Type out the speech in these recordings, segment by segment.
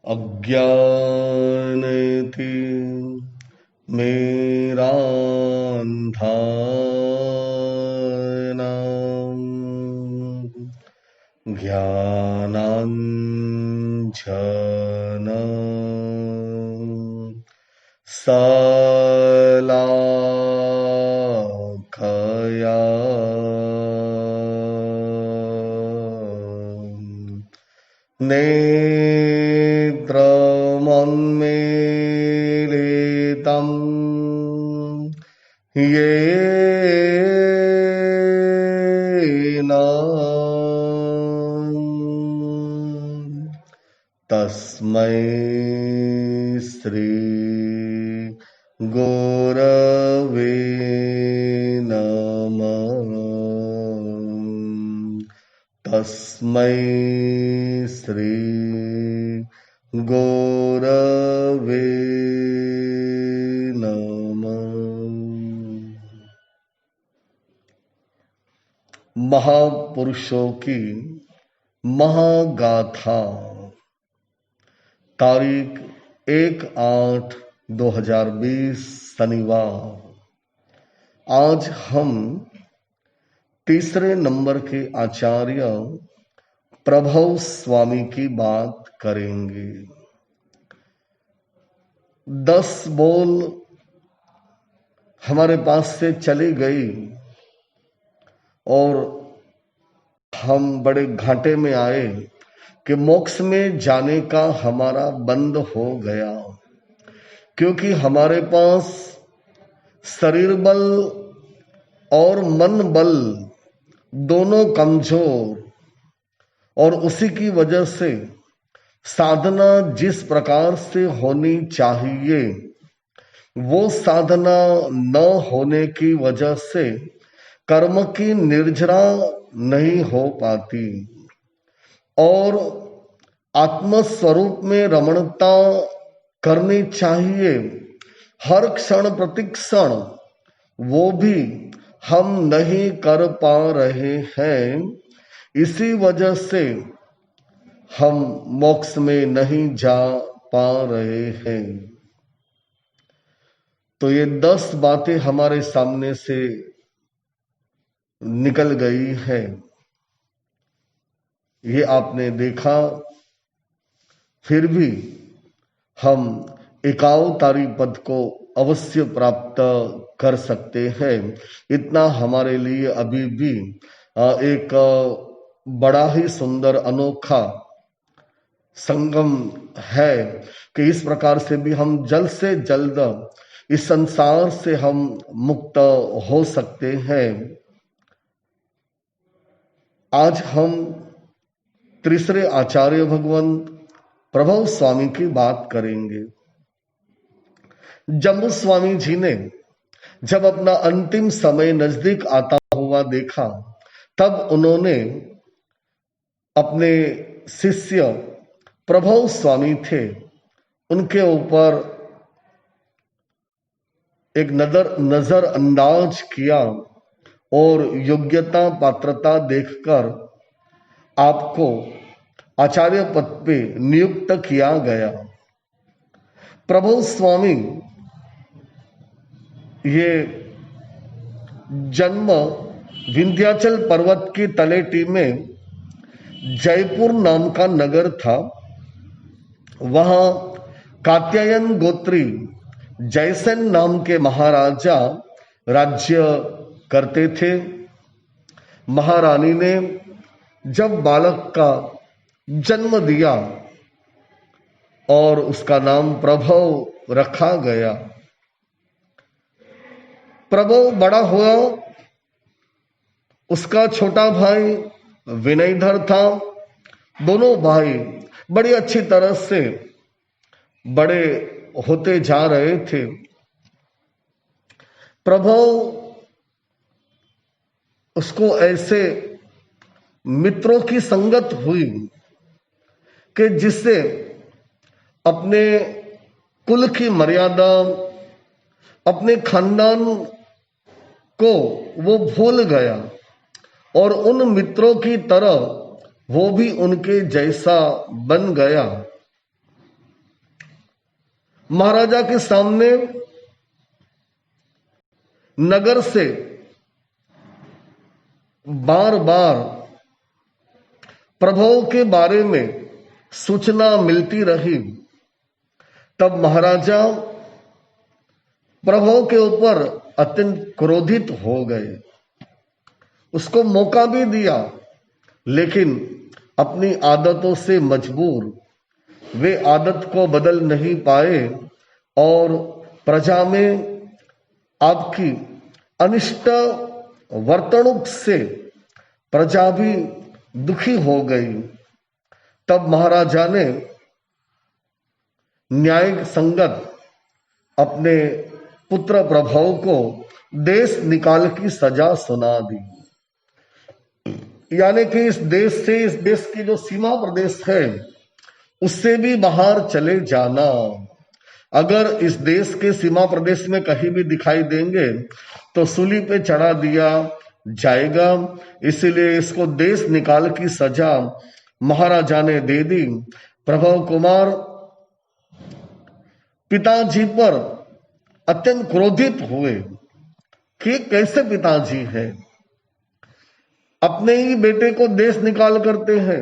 अज्ञानति मेरान्धानां ज्ञानाञ्जन शलाकया नेत्रमुन्मीलितं येन तस्मै श्री गुरवे नमः। तस्मै श्री गुरवे नमः। महापुरुषों की महागाथा, तारीख 1/8/2020 शनिवार। आज हम तीसरे नंबर के आचार्य प्रभव स्वामी की बात करेंगे। 10 बोल हमारे पास से चली गई और हम बड़े घाटे में आए कि मोक्ष में जाने का हमारा बंद हो गया, क्योंकि हमारे पास शरीर बल और मन बल दोनों कमजोर, और उसी की वजह से साधना जिस प्रकार से होनी चाहिए वो साधना न होने की वजह से कर्म की निर्जरा नहीं हो पाती, और आत्मस्वरूप में रमणता करनी चाहिए हर क्षण प्रतिक्षण, वो भी हम नहीं कर पा रहे हैं। इसी वजह से हम मोक्ष में नहीं जा पा रहे हैं। तो ये 10 बातें हमारे सामने से निकल गई है, ये आपने देखा। फिर भी हम 51 पद को अवश्य प्राप्त कर सकते हैं। इतना हमारे लिए अभी भी एक बड़ा ही सुंदर अनोखा संगम है कि इस प्रकार से भी हम जल्द से जल्द इस संसार से हम मुक्त हो सकते हैं। आज हम तीसरे आचार्य भगवंत प्रभव स्वामी की बात करेंगे। जम्बू स्वामी जी ने जब अपना अंतिम समय नजदीक आता हुआ देखा, तब उन्होंने अपने शिष्य प्रभव स्वामी थे, उनके ऊपर एक नजर अंदाज किया और योग्यता पात्रता देखकर आपको आचार्य पद पे नियुक्त किया गया। प्रभु स्वामी ये जन्म विंध्याचल पर्वत की तलेटी में जयपुर नाम का नगर था। वहां कात्यायन गोत्री जयसेन नाम के महाराजा राज्य करते थे। महारानी ने जब बालक का जन्म दिया और उसका नाम प्रभव रखा गया। प्रभव बड़ा हुआ, उसका छोटा भाई विनयधर था। दोनों भाई बड़ी अच्छी तरह से बड़े होते जा रहे थे। प्रभव उसको ऐसे मित्रों की संगत हुई कि जिससे अपने कुल की मर्यादा, अपने खानदान को वो भूल गया और उन मित्रों की तरह वो भी उनके जैसा बन गया। महाराजा के सामने नगर से बार बार प्रभु के बारे में सूचना मिलती रही। तब महाराजा प्रभु के ऊपर अत्यंत क्रोधित हो गए। उसको मौका भी दिया, लेकिन अपनी आदतों से मजबूर वे आदत को बदल नहीं पाए और प्रजा में आपकी अनिष्ट वर्तणुक से प्रजा भी दुखी हो गई। तब महाराजा ने न्याय संगत अपने पुत्र प्रभु को देश निकाल की सजा सुना दी। यानी कि इस देश की जो सीमा प्रदेश है उससे भी बाहर चले जाना। अगर इस देश के सीमा प्रदेश में कहीं भी दिखाई देंगे तो सूली पे चढ़ा दिया जाएगा। इसीलिए इसको देश निकाल की सजा महाराजा ने दे दी। प्रभु कुमार पिताजी पर अत्यंत क्रोधित हुए कि कैसे पिताजी है, अपने ही बेटे को देश निकाल करते हैं।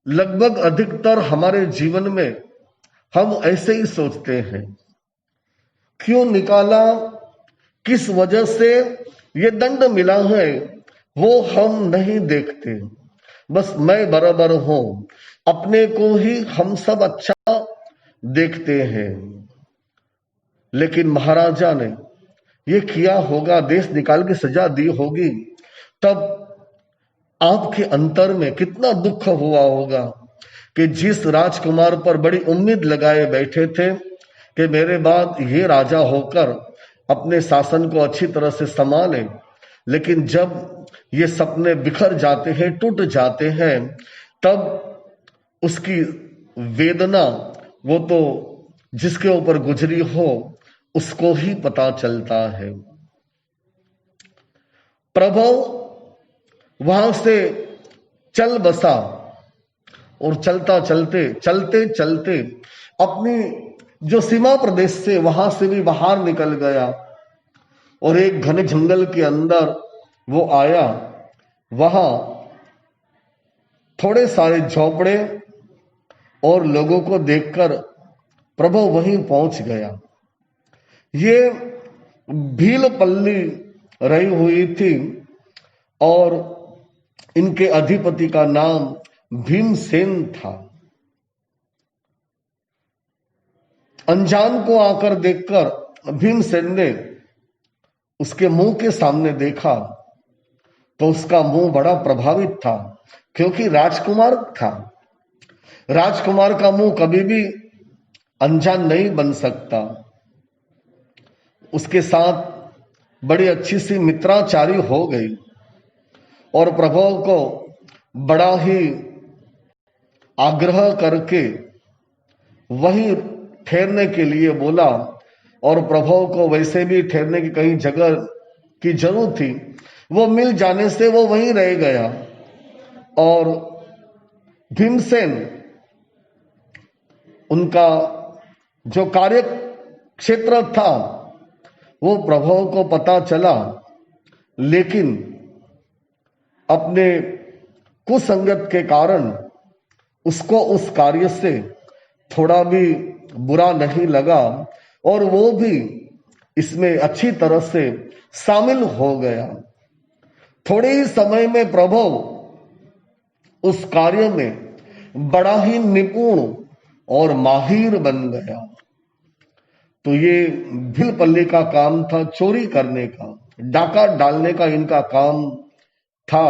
लगभग अधिकतर हमारे जीवन में हम ऐसे ही सोचते हैं, क्यों निकाला, किस वजह से ये दंड मिला है, वो हम नहीं देखते। बस मैं बराबर हूं, अपने को ही हम सब अच्छा देखते हैं। लेकिन महाराजा ने ये किया होगा, देश निकाल की सजा दी होगी, तब आपके अंतर में कितना दुख हुआ होगा कि जिस राजकुमार पर बड़ी उम्मीद लगाए बैठे थे कि मेरे बाद ये राजा होकर अपने शासन को अच्छी तरह से संभाले, लेकिन जब ये सपने बिखर जाते हैं, टूट जाते हैं, तब उसकी वेदना वो तो जिसके ऊपर गुजरी हो उसको ही पता चलता है। प्रभु वहां से चल बसा और चलते चलते अपनी जो सीमा प्रदेश से वहां से भी बाहर निकल गया और एक घने जंगल के अंदर वो आया। वहां थोड़े सारे झोपड़े और लोगों को देखकर प्रभु वहीं पहुंच गया। ये भील पल्ली रही हुई थी और इनके अधिपति का नाम भीमसेन था। अनजान को आकर देखकर भीमसेन ने उसके मुंह के सामने देखा तो उसका मुंह बड़ा प्रभावित था, क्योंकि राजकुमार था। राजकुमार का मुंह कभी भी अनजान नहीं बन सकता। उसके साथ बड़ी अच्छी सी मित्राचारी हो गई और प्रभु को बड़ा ही आग्रह करके वहीं ठहरने के लिए बोला और प्रभु को वैसे भी ठहरने की कहीं जगह की जरूरत थी, वो मिल जाने से वो वहीं रह गया। और भीमसेन उनका जो कार्य क्षेत्र था वो प्रभु को पता चला, लेकिन अपने कुसंगत के कारण उसको उस कार्य से थोड़ा भी बुरा नहीं लगा और वो भी इसमें अच्छी तरह से शामिल हो गया। थोड़े ही समय में प्रभु उस कार्य में बड़ा ही निपुण और माहिर बन गया। तो ये भीलपल्ली का काम था, चोरी करने का, डाका डालने का इनका काम था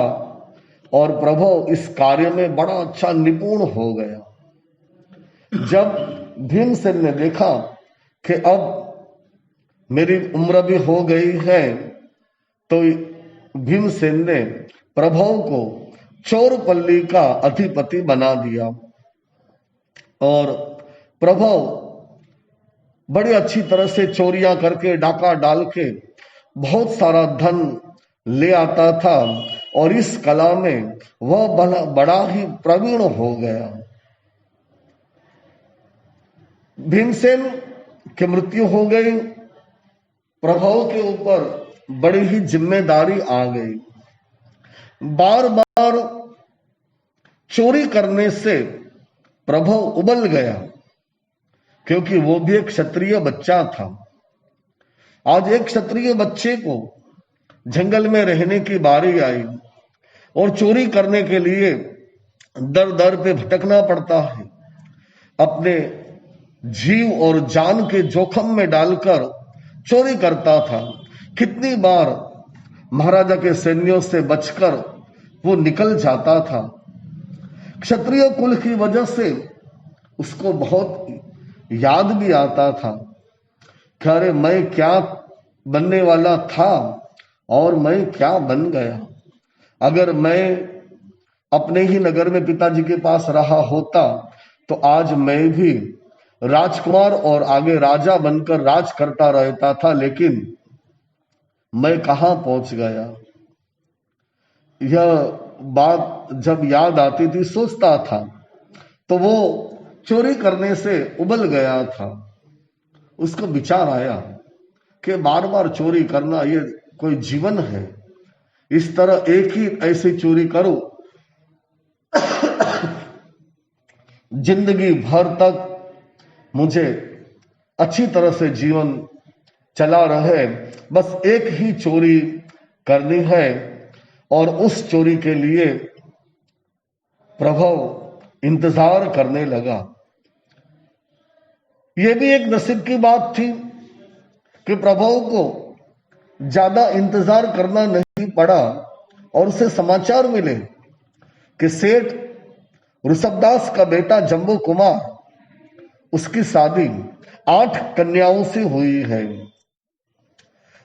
और प्रभु इस कार्य में बड़ा अच्छा निपुण हो गया। जब भीमसेन ने देखा कि अब मेरी उम्र भी हो गई है, तो भीमसेन ने प्रभु को चोरपल्ली का अधिपति बना दिया और प्रभु बड़ी अच्छी तरह से चोरियां करके, डाका डाल के बहुत सारा धन ले आता था और इस कला में वह बड़ा ही प्रवीण हो गया। भीमसेन की मृत्यु हो गई। प्रभु के ऊपर बड़ी ही जिम्मेदारी आ गई। बार बार चोरी करने से प्रभु उबल गया, क्योंकि वो भी एक क्षत्रिय बच्चा था। आज एक क्षत्रिय बच्चे को जंगल में रहने की बारी आई और चोरी करने के लिए दर दर पे भटकना पड़ता है। अपने जीव और जान के जोखिम में डालकर चोरी करता था। कितनी बार महाराजा के सैन्यों से बचकर वो निकल जाता था। क्षत्रिय कुल की वजह से उसको बहुत याद भी आता था कि अरे मैं क्या बनने वाला था और मैं क्या बन गया। अगर मैं अपने ही नगर में पिताजी के पास रहा होता तो आज मैं भी राजकुमार और आगे राजा बनकर राज करता रहता था, लेकिन मैं कहां पहुंच गया। यह बात जब याद आती थी, सोचता था, तो वो चोरी करने से उबल गया था। उसको विचार आया कि बार बार चोरी करना ये कोई जीवन है। इस तरह एक ही ऐसी चोरी करो जिंदगी भर तक मुझे अच्छी तरह से जीवन चला रहे। बस एक ही चोरी करनी है। और उस चोरी के लिए प्रभु इंतजार करने लगा। यह भी एक नसीब की बात थी कि प्रभु को ज्यादा इंतजार करना नहीं पड़ा और उसे समाचार मिले कि सेठ ऋषभदास का बेटा जम्बू कुमार, उसकी शादी 8 कन्याओं से हुई है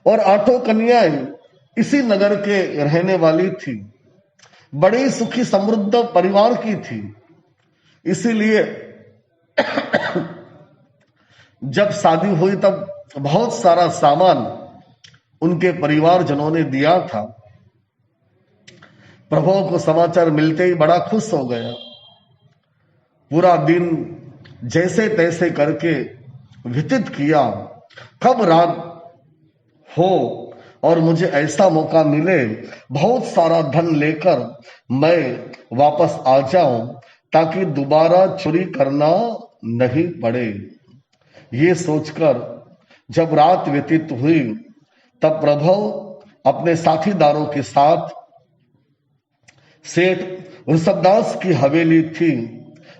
और 8 कन्याएं इसी नगर के रहने वाली थी। बड़ी सुखी समृद्ध परिवार की थी। इसीलिए जब शादी हुई तब बहुत सारा सामान उनके परिवारजनों ने दिया था। प्रभु को समाचार मिलते ही बड़ा खुश हो गया। पूरा दिन जैसे तैसे करके व्यतीत किया। कब रात हो और मुझे ऐसा मौका मिले, बहुत सारा धन लेकर मैं वापस आ जाऊं ताकि दोबारा चोरी करना नहीं पड़े। ये सोचकर जब रात व्यतीत हुई तब प्रभु अपने साथीदारों के साथ सेठ ऋषभदास की हवेली थी,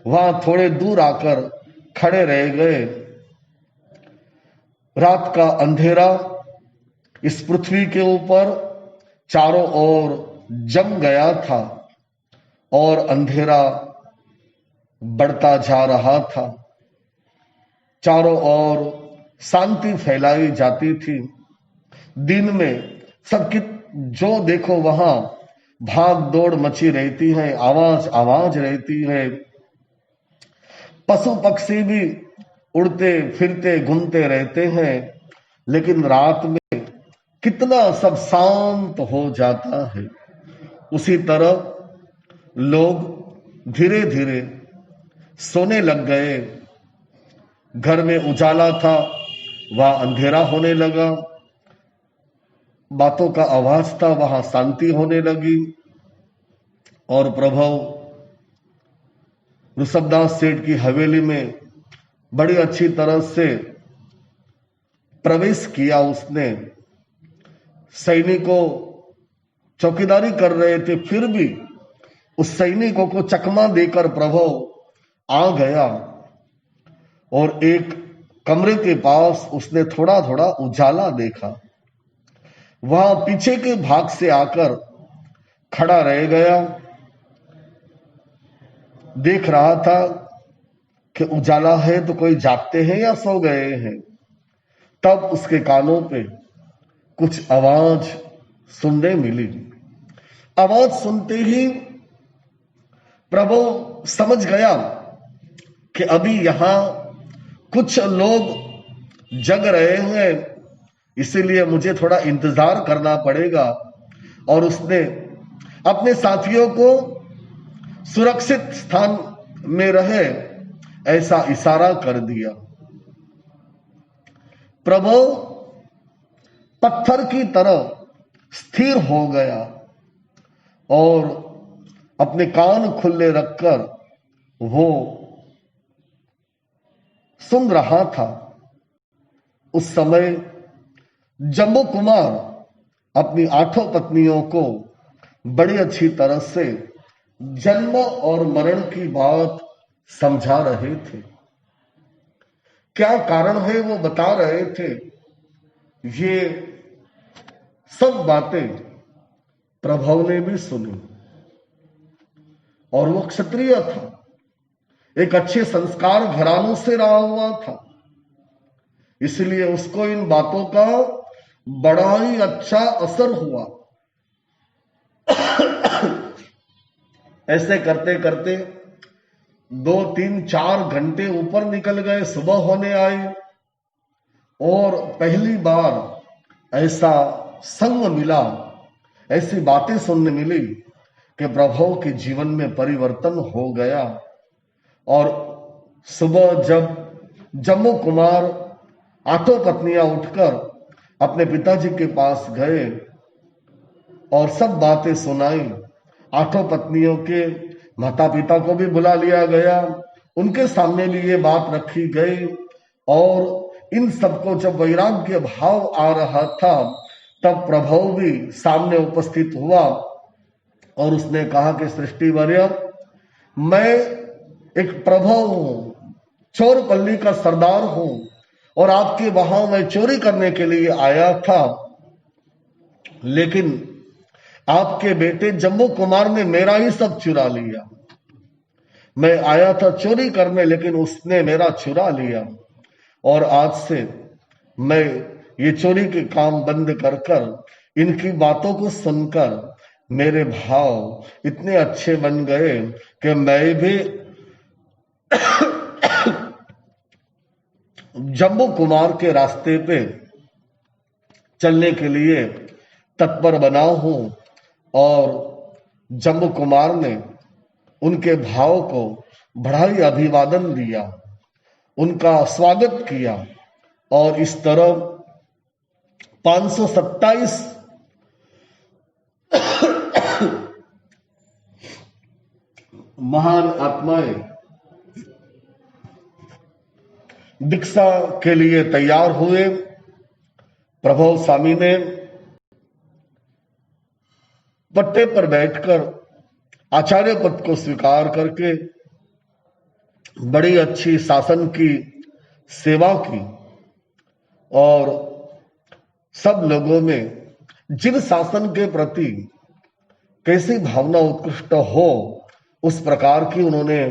वहां थोड़े दूर आकर खड़े रह गए। रात का अंधेरा इस पृथ्वी के ऊपर चारों ओर जम गया था और अंधेरा बढ़ता जा रहा था। चारों ओर शांति फैलाई जाती थी। दिन में सबकी जो देखो वहां भाग दौड़ मची रहती है, आवाज आवाज रहती है। पशु पक्षी भी उड़ते फिरते घूमते रहते हैं, लेकिन रात में कितना सब शांत हो जाता है। उसी तरह लोग धीरे धीरे सोने लग गए। घर में उजाला था, वहां अंधेरा होने लगा। बातों का आवाज था, वहां शांति होने लगी। और प्रभु ऋषभदास सेठ की हवेली में बड़ी अच्छी तरह से प्रवेश किया उसने। सैनिकों चौकीदारी कर रहे थे, फिर भी उस सैनिकों को चकमा देकर प्रभु आ गया और एक कमरे के पास उसने थोड़ा थोड़ा उजाला देखा। वहां पीछे के भाग से आकर खड़ा रह गया। देख रहा था कि उजाला है तो कोई जागते हैं या सो गए हैं। तब उसके कानों पे कुछ आवाज सुनने मिली। आवाज सुनते ही प्रभु समझ गया कि अभी यहां कुछ लोग जग रहे हैं, इसीलिए मुझे थोड़ा इंतजार करना पड़ेगा। और उसने अपने साथियों को सुरक्षित स्थान में रहे ऐसा इशारा कर दिया। प्रभु पत्थर की तरह स्थिर हो गया और अपने कान खुले रखकर वो सुन रहा था। उस समय जम्बू कुमार अपनी 8 पत्नियों को बड़ी अच्छी तरह से जन्म और मरण की बात समझा रहे थे। क्या कारण है वो बता रहे थे। ये सब बातें प्रभु ने भी सुनी और वो क्षत्रिय था, एक अच्छे संस्कार घरानों से रहा हुआ था, इसलिए उसको इन बातों का बड़ा ही अच्छा असर हुआ। ऐसे करते करते 2, 3, 4 घंटे ऊपर निकल गए, सुबह होने आई और पहली बार ऐसा संग मिला, ऐसी बातें सुनने मिली कि प्रभु के जीवन में परिवर्तन हो गया। और सुबह जब जम्मू कुमार 8 पत्नियां उठकर अपने पिताजी के पास गए और सब बातें सुनाई, 8 पत्नियों के माता पिता को भी बुला लिया गया, उनके सामने भी ये बात रखी गई और इन सबको जब वैराग्य भाव आ रहा था तब प्रभु भी सामने उपस्थित हुआ और उसने कहा कि सृष्टिवर्य, मैं एक प्रभु हूं, चोरपल्ली का सरदार हूं और आपके वहां मैं चोरी करने के लिए आया था, लेकिन आपके बेटे जम्बू कुमार ने मेरा ही सब चुरा लिया। मैं आया था चोरी करने लेकिन उसने मेरा चुरा लिया और आज से मैं ये चोरी के काम बंद कर कर इनकी बातों को सुनकर मेरे भाव इतने अच्छे बन गए कि मैं भी जम्बू कुमार के रास्ते पे चलने के लिए तत्पर बना हूं। और जम्बू कुमार ने उनके भाव को बड़ा ही अभिवादन दिया, उनका स्वागत किया और इस तरह 527 महान आत्माएं दीक्षा के लिए तैयार हुए। प्रभु स्वामी ने पट्टे पर बैठकर आचार्य पद को स्वीकार करके बड़ी अच्छी शासन की सेवा की और सब लोगों में जिन शासन के प्रति कैसी भावना उत्कृष्ट हो उस प्रकार की उन्होंने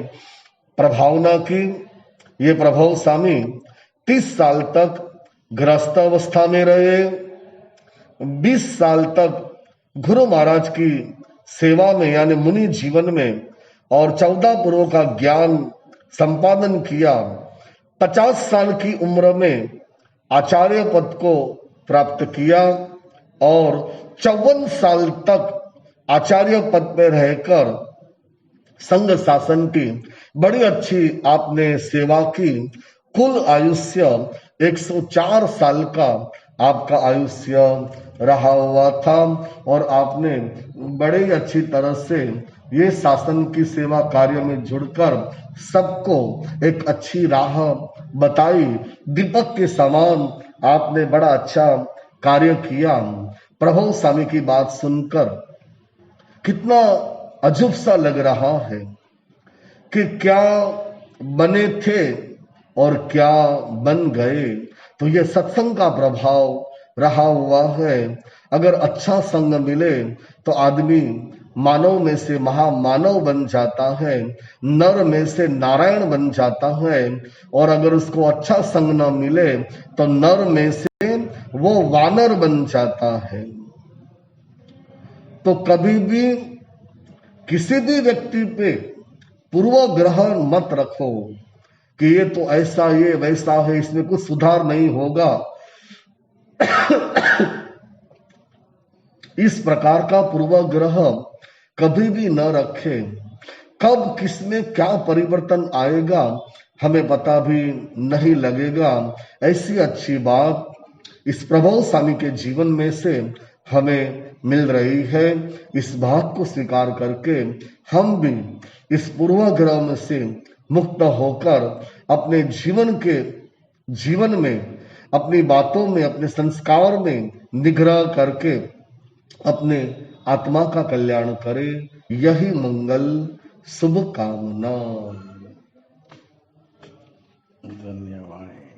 प्रभावना की। ये प्रभु स्वामी 30 साल तक गृहस्थ अवस्था में रहे, 20 साल तक गुरु महाराज की सेवा में यानी मुनि जीवन में और 14 पुरों का ज्ञान संपादन किया। 50 साल की उम्र में आचार्य पद को प्राप्त किया और 54 साल तक आचार्य पद में रहकर संघ शासन की बड़ी अच्छी आपने सेवा की। कुल आयुष्य 104 साल का आपका आयुष्य रहा हुआ था और आपने बड़े अच्छी तरह से ये शासन की सेवा कार्य में जुड़कर सबको एक अच्छी राह बताई। दीपक के समान आपने बड़ा अच्छा कार्य किया। प्रभु स्वामी की बात सुनकर कितना अजब सा लग रहा है कि क्या बने थे और क्या बन गए। तो ये सत्संग का प्रभाव रहा हुआ है। अगर अच्छा संग मिले तो आदमी मानव में से महामानव बन जाता है, नर में से नारायण बन जाता है और अगर उसको अच्छा संग न मिले तो नर में से वो वानर बन जाता है। तो कभी भी किसी भी व्यक्ति पे पूर्व ग्रह मत रखो कि ये तो ऐसा ये वैसा है, इसमें कुछ सुधार नहीं होगा। इस प्रकार का पूर्वाग्रह कभी भी न रखें। कब किसमें क्या परिवर्तन आएगा हमें पता भी नहीं लगेगा। ऐसी अच्छी बात इस प्रभावशाली के जीवन में से हमें मिल रही है। इस बात को स्वीकार करके हम भी इस पूर्वाग्रह में से मुक्त होकर अपने जीवन में, अपनी बातों में, अपने संस्कार में निग्रह करके अपने आत्मा का कल्याण करें। यही मंगल शुभ कामना। धन्यवाद।